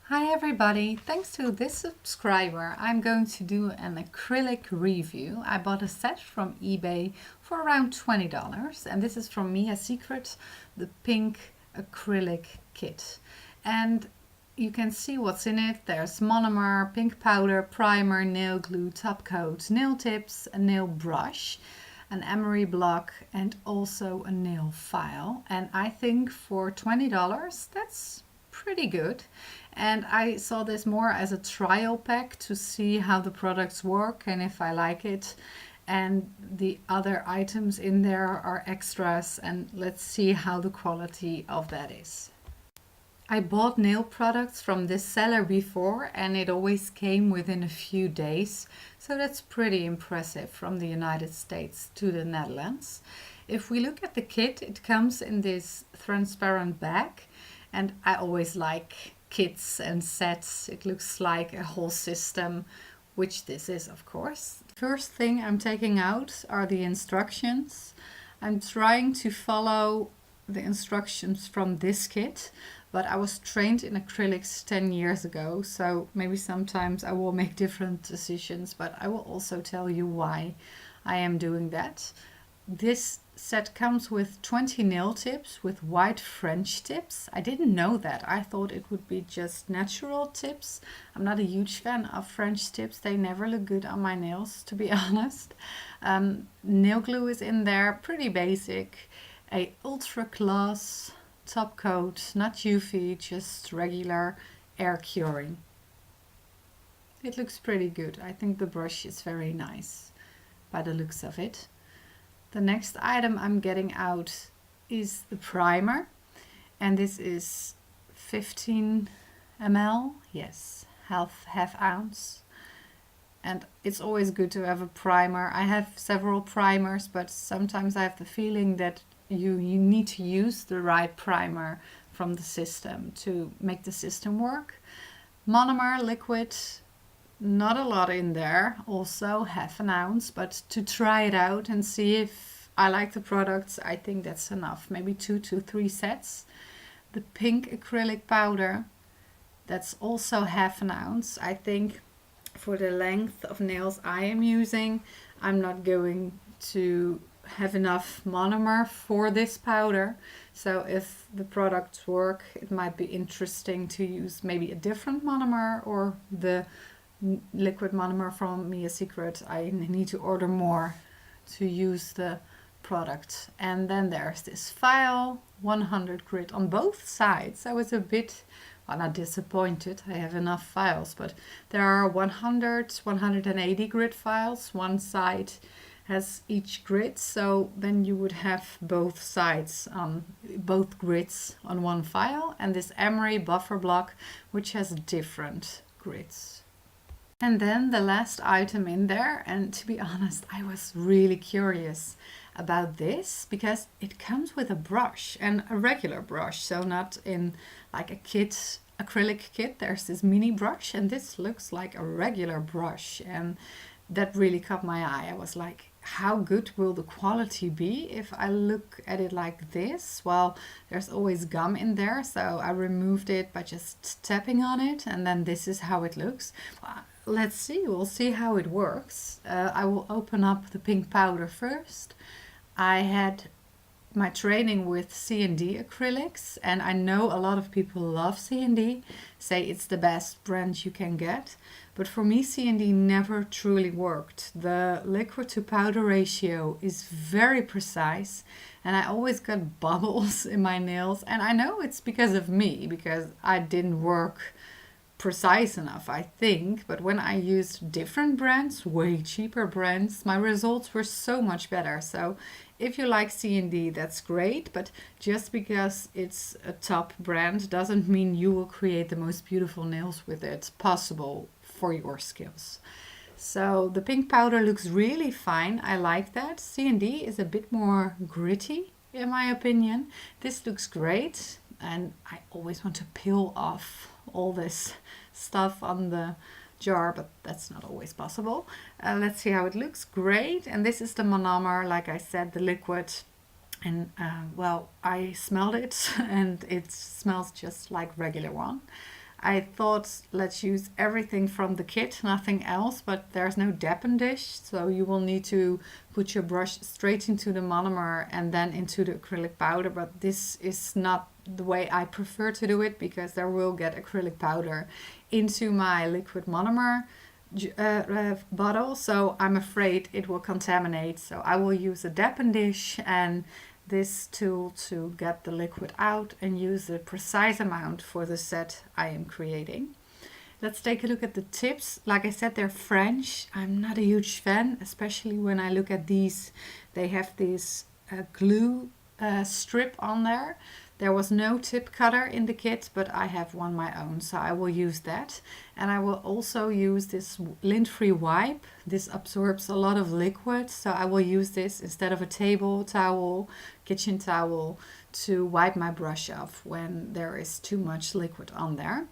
Hi everybody, thanks to this subscriber I'm going to do an acrylic review. I bought a set from eBay for around $20 and this is from Mia Secret, the pink acrylic kit. And you can see what's in it. There's monomer, pink powder, primer, nail glue, top coat, nail tips, a nail brush, an emery block and also a nail file. And I think for $20 that's pretty good. And I saw this more as a trial pack to see how the products work and if I like it. And the other items in there are extras, and let's see how the quality of that is. I bought nail products from this seller before and it always came within a few days, so that's pretty impressive from the United States to the Netherlands. If we look at the kit, it comes in this transparent bag, and I always like kits and sets. It looks like a whole system, which this is, of course. First thing I'm taking out are the instructions. I'm trying to follow the instructions from this kit, but I was trained in acrylics 10 years ago, so maybe sometimes I will make different decisions, but I will also tell you why I am doing that. This set comes with 20 nail tips with white French tips. I didn't know that. I thought it would be just natural tips. I'm not a huge fan of French tips. They never look good on my nails, to be honest. Nail glue is in there, pretty basic. A ultra gloss top coat, not UV, just regular air curing. It looks pretty good. I think the brush is very nice by the looks of it. The next item I'm getting out is the primer, and this is 15 ml, yes, half ounce. And it's always good to have a primer. I have several primers, but sometimes I have the feeling that you need to use the right primer from the system to make the system work. Monomer liquid, not a lot in there, also half an ounce, but to try it out and see if I like the products, I think that's enough. Maybe 2 to 3 sets. The pink acrylic powder, that's also half an ounce. I think for the length of nails I am using, I'm not going to have enough monomer for this powder. So if the products work, it might be interesting to use maybe a different monomer or the liquid monomer from Mia Secret. I need to order more to use the product. And then there's this file, 100 grit on both sides. I was a bit, well, not disappointed. I have enough files, but there are 100, 180 grit files. One side has each grit, so then you would have both sides, both grids on one file, and this emery buffer block, which has different grids. And then the last item in there, and to be honest, I was really curious about this because it comes with a brush, and a regular brush, so not in like a kit, acrylic kit. There's this mini brush, and this looks like a regular brush, and that really caught my eye. I was like, how good will the quality be if I look at it like this? Well, there's always gum in there, so I removed it by just tapping on it, and then this is how it looks. Let's see, we'll see how it works. I will open up the pink powder first. I had my training with C&D acrylics, and I know a lot of people love C&D, say it's the best brand you can get, but for me C&D never truly worked. The liquid to powder ratio is very precise, and I always got bubbles in my nails, and I know it's because of me, because I didn't work precise enough, I think. But when I used different brands, way cheaper brands, my results were so much better. So if you like C&D, that's great, but just because it's a top brand doesn't mean you will create the most beautiful nails with it possible for your skills. So the pink powder looks really fine. I like that. C&D is a bit more gritty in my opinion. This looks great, and I always want to peel off all this stuff on the jar, but that's not always possible. Let's see how it looks. Great. And this is the monomer, like I said, the liquid, and well, I smelled it and it smells just like regular one. I thought let's use everything from the kit, nothing else, but there's no deppen dish, so you will need to put your brush straight into the monomer and then into the acrylic powder, but this is not the way I prefer to do it because there will get acrylic powder into my liquid monomer bottle, so I'm afraid it will contaminate. So I will use a deppen dish and this tool to get the liquid out and use the precise amount for the set I am creating. Let's take a look at the tips. Like I said, they're French. I'm not a huge fan, especially when I look at these. They have this glue strip on there. There was no tip cutter in the kit, but I have one my own, so I will use that. And I will also use this lint-free wipe. This absorbs a lot of liquid, so I will use this instead of a table towel, kitchen towel, to wipe my brush off when there is too much liquid on there.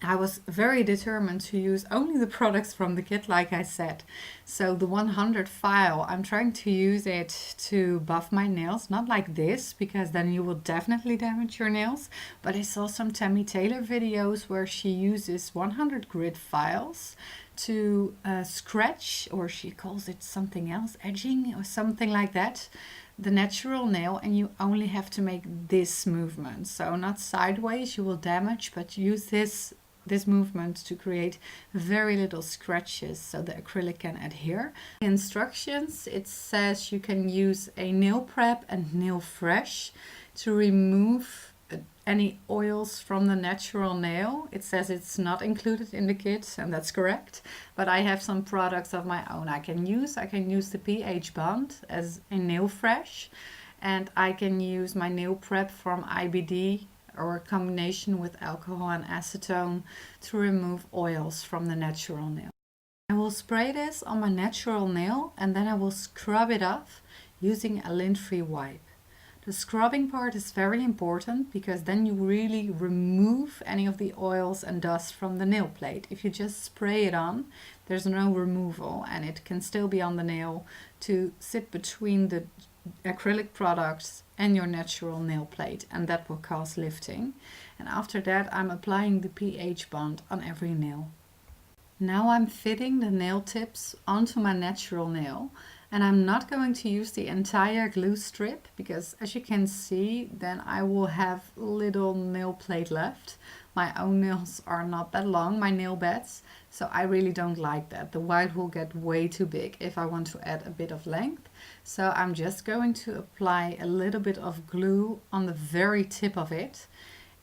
I was very determined to use only the products from the kit, like I said. So the 100 file, I'm trying to use it to buff my nails. Not like this, because then you will definitely damage your nails. But I saw some Tammy Taylor videos where she uses 100 grit files to scratch, or she calls it something else, edging or something like that, the natural nail, and you only have to make this movement. So not sideways, you will damage, but use this movement to create very little scratches so the acrylic can adhere. In instructions, it says you can use a nail prep and nail fresh to remove any oils from the natural nail. It says it's not included in the kit, and that's correct, but I have some products of my own I can use. I can use the pH bond as a nail fresh, and I can use my nail prep from IBD or a combination with alcohol and acetone to remove oils from the natural nail. I will spray this on my natural nail and then I will scrub it off using a lint-free wipe. The scrubbing part is very important because then you really remove any of the oils and dust from the nail plate. If you just spray it on, there's no removal and it can still be on the nail to sit between the acrylic products and your natural nail plate, and that will cause lifting. And after that I'm applying the pH bond on every nail. Now I'm fitting the nail tips onto my natural nail, and I'm not going to use the entire glue strip because, as you can see, then I will have little nail plate left. My own nails are not that long, my nail beds, so I really don't like that. The white will get way too big if I want to add a bit of length. So I'm just going to apply a little bit of glue on the very tip of it.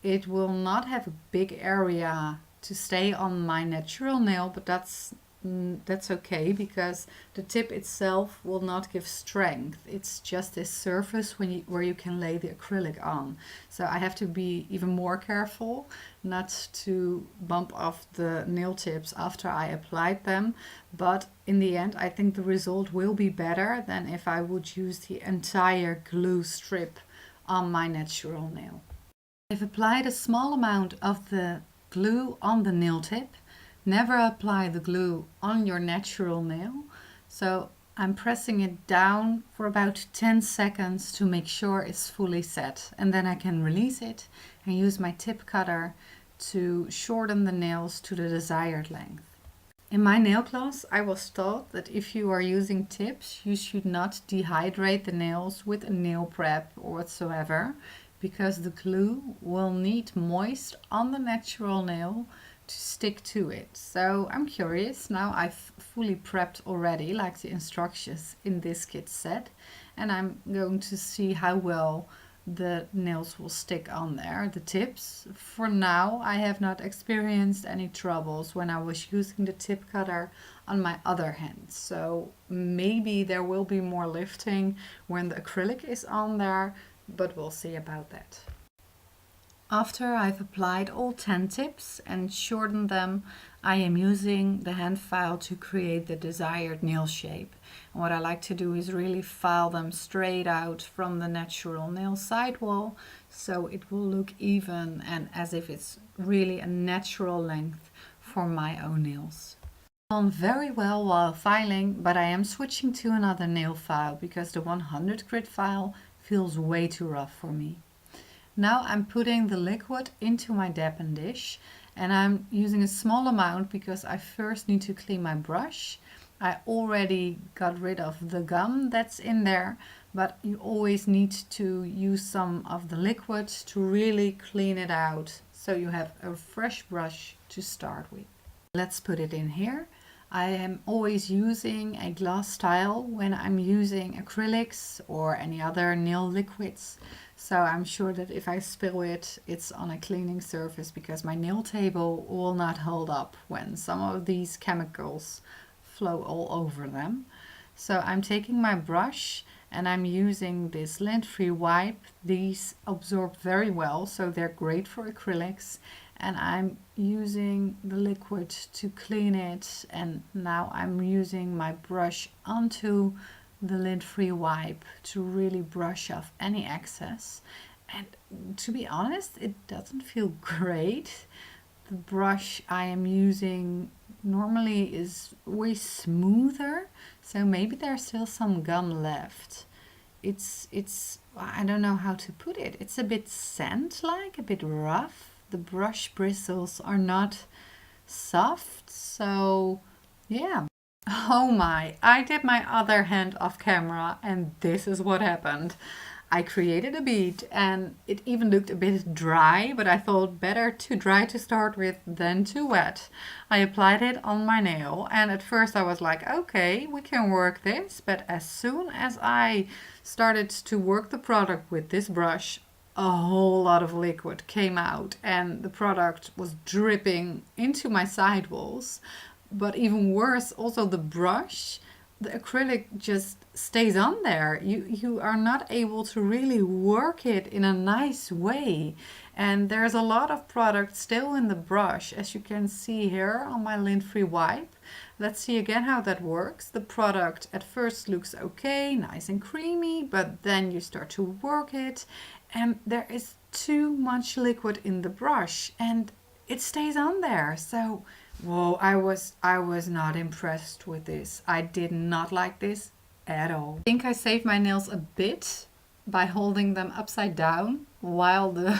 It will not have a big area to stay on my natural nail, but that's okay because the tip itself will not give strength. It's just this surface where you can lay the acrylic on. So I have to be even more careful not to bump off the nail tips after I applied them. But in the end, I think the result will be better than if I would use the entire glue strip on my natural nail. I've applied a small amount of the glue on the nail tip. Never apply the glue on your natural nail. So I'm pressing it down for about 10 seconds to make sure it's fully set. And then I can release it and use my tip cutter to shorten the nails to the desired length. In my nail class, I was taught that if you are using tips, you should not dehydrate the nails with a nail prep or whatsoever, because the glue will need moist on the natural nail to stick to it. So I'm curious, now I've fully prepped already like the instructions in this kit said, and I'm going to see how well the nails will stick on there, the tips. For now I have not experienced any troubles when I was using the tip cutter on my other hand, so maybe there will be more lifting when the acrylic is on there, but we'll see about that. After I've applied all 10 tips and shortened them, I am using the hand file to create the desired nail shape. And what I like to do is really file them straight out from the natural nail sidewall, so it will look even and as if it's really a natural length for my own nails. On very well while filing, but I am switching to another nail file because the 100 grit file feels way too rough for me. Now I'm putting the liquid into my deppen dish And I'm using a small amount because I first need to clean my brush. I already got rid of the gum that's in there, but you always need to use some of the liquid to really clean it out so you have a fresh brush to start with. Let's put it in here. I am always using a glass tile when I'm using acrylics or any other nail liquids. So I'm sure that if I spill it, it's on a cleaning surface because my nail table will not hold up when some of these chemicals flow all over them. So I'm taking my brush and I'm using this lint-free wipe. These absorb very well, so they're great for acrylics. And I'm using the liquid to clean it, and now I'm using my brush onto the lint-free wipe to really brush off any excess. And to be honest, it doesn't feel great. The brush I am using normally is way smoother, so maybe there's still some gum left. It's I don't know how to put it. It's a bit sand-like, a bit rough. The brush bristles are not soft, so yeah. Oh my, I did my other hand off camera and this is what happened. I created a bead and it even looked a bit dry, but I thought better too dry to start with than too wet. I applied it on my nail and at first I was like, okay, we can work this, but as soon as I started to work the product with this brush, a whole lot of liquid came out and the product was dripping into my sidewalls. But even worse, also the brush, the acrylic just stays on there. You are not able to really work it in a nice way. And there's a lot of product still in the brush, as you can see here on my lint-free wipe. Let's see again how that works. The product at first looks okay, nice and creamy, but then you start to work it and there is too much liquid in the brush and it stays on there. So whoa, I was not impressed with this. I did not like this at all. I think I saved my nails a bit by holding them upside down while the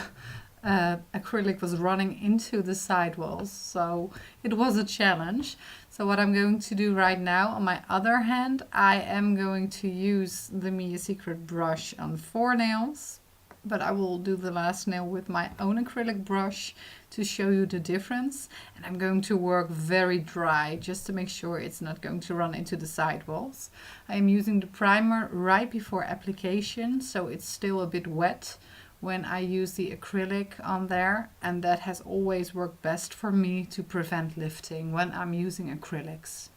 acrylic was running into the sidewalls. So it was a challenge. So what I'm going to do right now, on my other hand, I am going to use the Mia Secret brush on 4 nails. But I will do the last nail with my own acrylic brush to show you the difference. And I'm going to work very dry just to make sure it's not going to run into the sidewalls. I am using the primer right before application, so it's still a bit wet when I use the acrylic on there. And that has always worked best for me to prevent lifting when I'm using acrylics.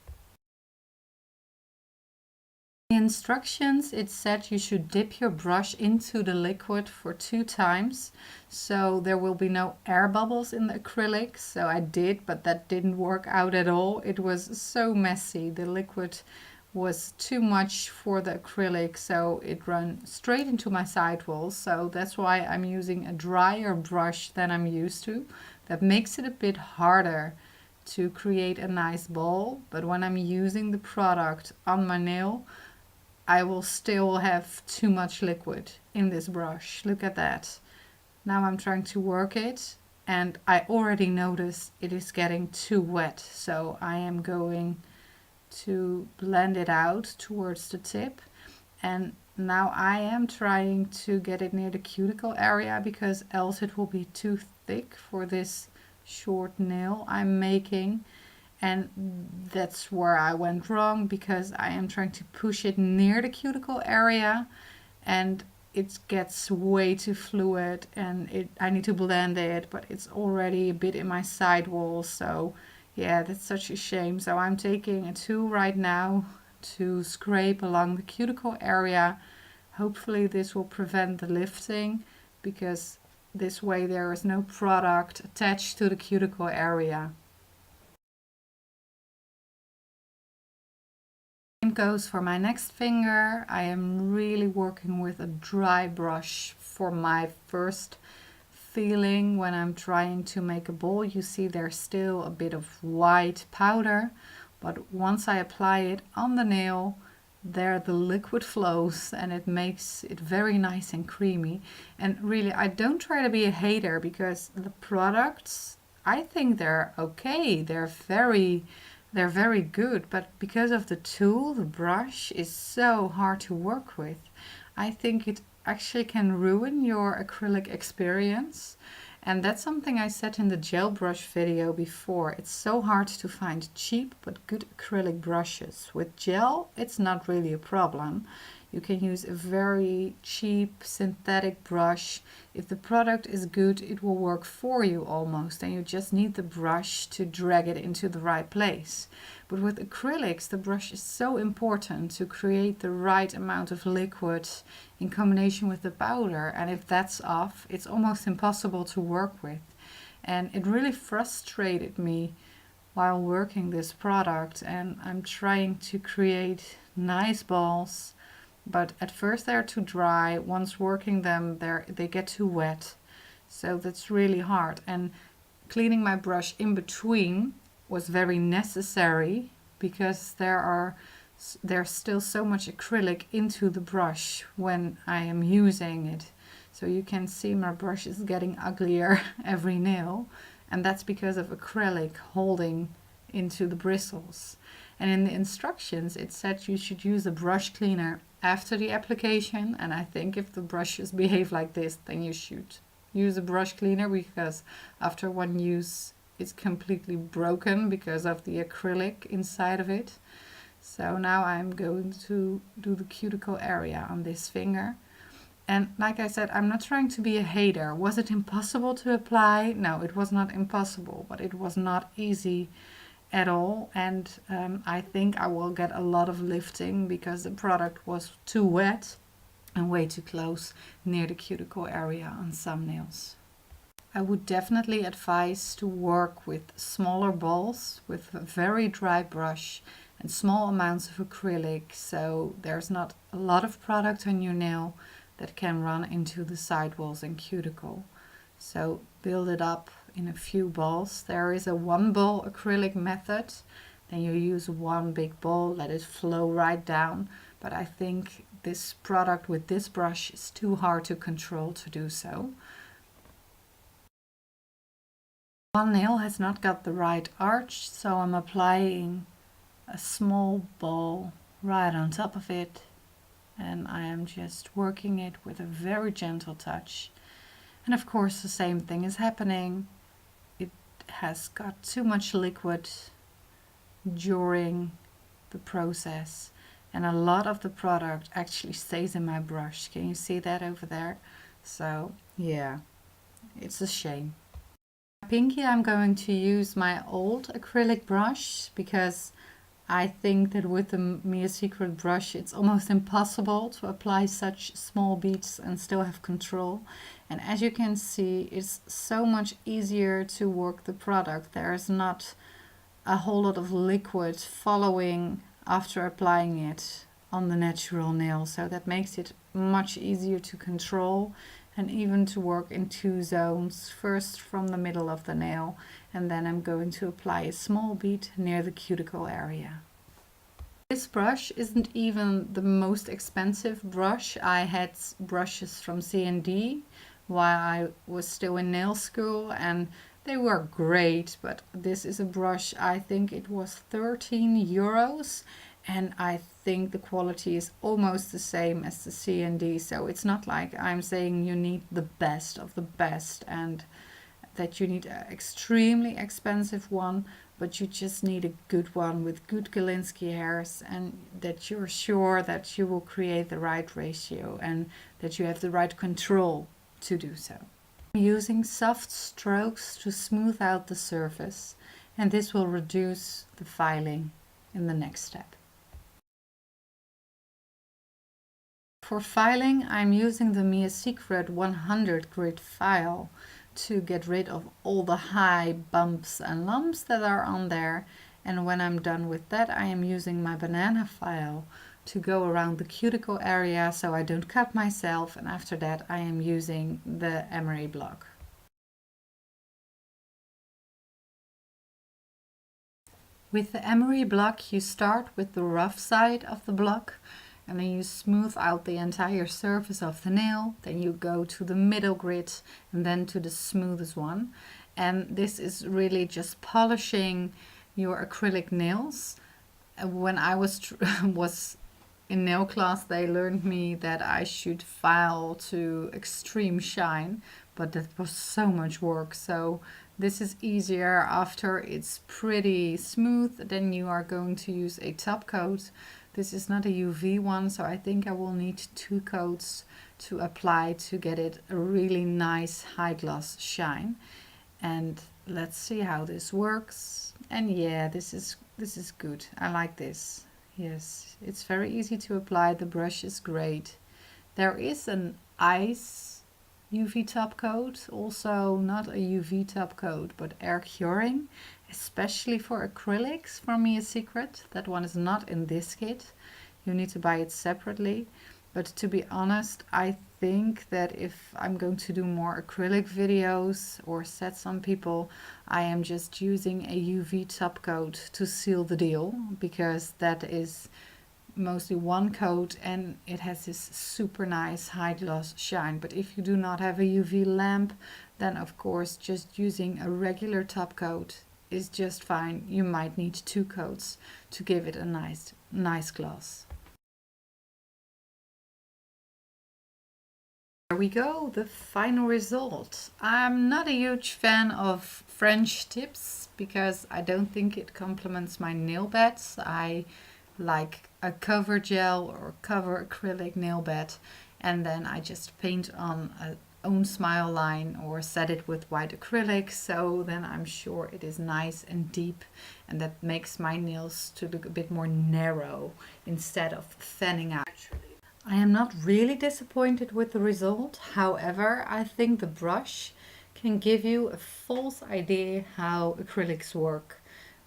The instructions, it said you should dip your brush into the liquid for 2 times, so there will be no air bubbles in the acrylic. So I did, but that didn't work out at all. It was so messy. The liquid was too much for the acrylic, so it ran straight into my sidewalls. So that's why I'm using a drier brush than I'm used to. That makes it a bit harder to create a nice ball, but when I'm using the product on my nail, I will still have too much liquid in this brush. Look at that. Now I'm trying to work it and I already notice it is getting too wet. So I am going to blend it out towards the tip. And now I am trying to get it near the cuticle area because else it will be too thick for this short nail I'm making. And that's where I went wrong because I am trying to push it near the cuticle area and it gets way too fluid and I need to blend it, but it's already a bit in my sidewall. So yeah, that's such a shame. So I'm taking a tool right now to scrape along the cuticle area. Hopefully this will prevent the lifting because this way there is no product attached to the cuticle area. Same goes for my next finger. I am really working with a dry brush for my first feeling when I'm trying to make a ball. You see there's still a bit of white powder, but once I apply it on the nail, there the liquid flows and it makes it very nice and creamy. And really, I don't try to be a hater because the products I think they're okay. They're very good, but because of the tool, the brush is so hard to work with. I think it actually can ruin your acrylic experience. And that's something I said in the gel brush video before. It's so hard to find cheap but good acrylic brushes. With gel, it's not really a problem. You can use a very cheap synthetic brush. If the product is good, it will work for you almost, and you just need the brush to drag it into the right place. But with acrylics, the brush is so important to create the right amount of liquid in combination with the powder, and if that's off, it's almost impossible to work with. And it really frustrated me while working this product, and I'm trying to create nice balls, but at first they're too dry. Once working them, they get too wet, so that's really hard. And cleaning my brush in between was very necessary because there's still so much acrylic into the brush when I am using it. So you can see my brush is getting uglier every nail, and that's because of acrylic holding into the bristles. And in the instructions it said you should use a brush cleaner after the application, and I think if the brushes behave like this, then you should use a brush cleaner, because after one use it's completely broken because of the acrylic inside of it. So now I'm going to do the cuticle area on this finger. And like I said, I'm not trying to be a hater. Was it impossible to apply? No, it was not impossible, but it was not easy at all. And I think I will get a lot of lifting because the product was too wet and way too close near the cuticle area on some nails. I would definitely advise to work with smaller balls with a very dry brush and small amounts of acrylic, so there's not a lot of product on your nail that can run into the sidewalls and cuticle. So build it up in a few balls. There is a one ball acrylic method. Then you use one big ball, let it flow right down. But I think this product with this brush is too hard to control to do so. One nail has not got the right arch, so I'm applying a small ball right on top of it, and I am just working it with a very gentle touch. And of course the same thing is happening. It has got too much liquid during the process, and a lot of the product actually stays in my brush. Can you see that over there? So yeah, it's a shame. Pinky, I'm going to use my old acrylic brush because I think that with the Mia Secret brush it's almost impossible to apply such small beads and still have control. And as you can see, it's so much easier to work the product. There's not a whole lot of liquid following after applying it on the natural nail, so that makes it much easier to control and even to work in two zones, first from the middle of the nail, and then I'm going to apply a small bead near the cuticle area. This brush isn't even the most expensive brush. I had brushes from C&D while I was still in nail school, and they were great, but this is a brush, I think it was 13 euros, and I think the quality is almost the same as the C&D, so it's not like I'm saying you need the best of the best and that you need an extremely expensive one, but you just need a good one with good Galinsky hairs, and that you're sure that you will create the right ratio and that you have the right control to do so. I'm using soft strokes to smooth out the surface, and this will reduce the filing in the next step. For filing, I'm using the Mia Secret 100 grit file to get rid of all the high bumps and lumps that are on there. And when I'm done with that, I am using my banana file to go around the cuticle area so I don't cut myself. And after that, I am using the emery block. With the emery block, you start with the rough side of the block, and then you smooth out the entire surface of the nail. Then you go to the middle grit and then to the smoothest one. And this is really just polishing your acrylic nails. When I was in nail class, they learned me that I should file to extreme shine, but that was so much work. So this is easier after it's pretty smooth. Then you are going to use a top coat. This is not a UV one, so I think I will need 2 coats to apply to get it a really nice high gloss shine. And let's see how this works. And yeah, this is good. I like this. Yes, it's very easy to apply. The brush is great. There is an ice UV top coat, also not a UV top coat, but air curing, especially for acrylics, from Me a Secret. That one is not in this kit. You need to buy it separately. But to be honest, I think that if I'm going to do more acrylic videos or sets on people, I am just using a UV top coat to seal the deal, because that is mostly one coat and it has this super nice high gloss shine. But if you do not have a UV lamp, then of course just using a regular top coat is just fine. You might need 2 coats to give it a nice gloss. There we go, the final result. I'm not a huge fan of French tips because I don't think it complements my nail beds. I like a cover gel or cover acrylic nail bed, and then I just paint on a own smile line or set it with white acrylic, so then I'm sure it is nice and deep, and that makes my nails to look a bit more narrow instead of fanning out. I am not really disappointed with the result. However, I think the brush can give you a false idea how acrylics work.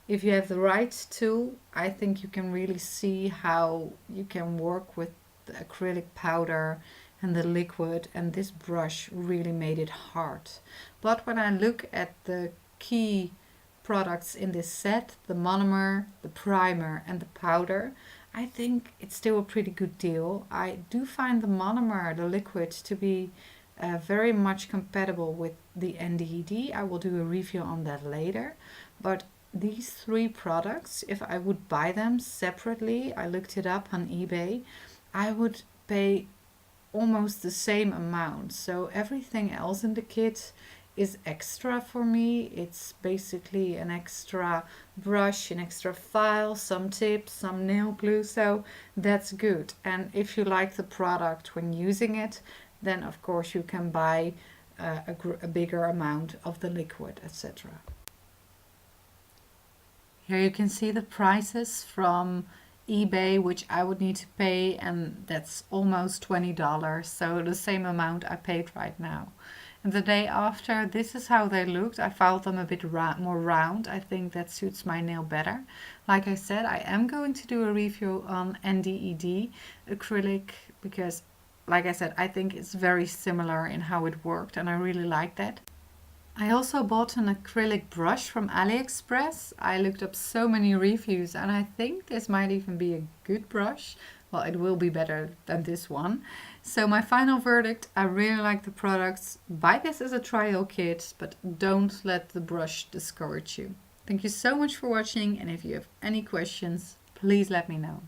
If you have the right tool, I think you can really see how you can work with the acrylic powder and the liquid, and this brush really made it hard. But when I look at the key products in this set, the monomer, the primer and the powder, I think it's still a pretty good deal. I do find the monomer, the liquid, to be very much compatible with the NDED. I will do a review on that later. But these 3 products, if I would buy them separately, I looked it up on eBay, I would pay almost the same amount. So everything else in the kit is extra for me. It's basically an extra brush, an extra file, some tips, some nail glue, so that's good. And if you like the product when using it, then of course you can buy a bigger amount of the liquid, etc. Here you can see the prices from eBay, which I would need to pay, and that's almost $20, so the same amount I paid right now. And the day after, this is how they looked. I filed them a bit more round. I think that suits my nail better. Like I said, I am going to do a review on NDED acrylic because, like I said, I think it's very similar in how it worked, and I really like that. I also bought an acrylic brush from AliExpress. I looked up so many reviews and I think this might even be a good brush. Well, it will be better than this one. So my final verdict, I really like the products. Buy this as a trial kit, but don't let the brush discourage you. Thank you so much for watching, and if you have any questions, please let me know.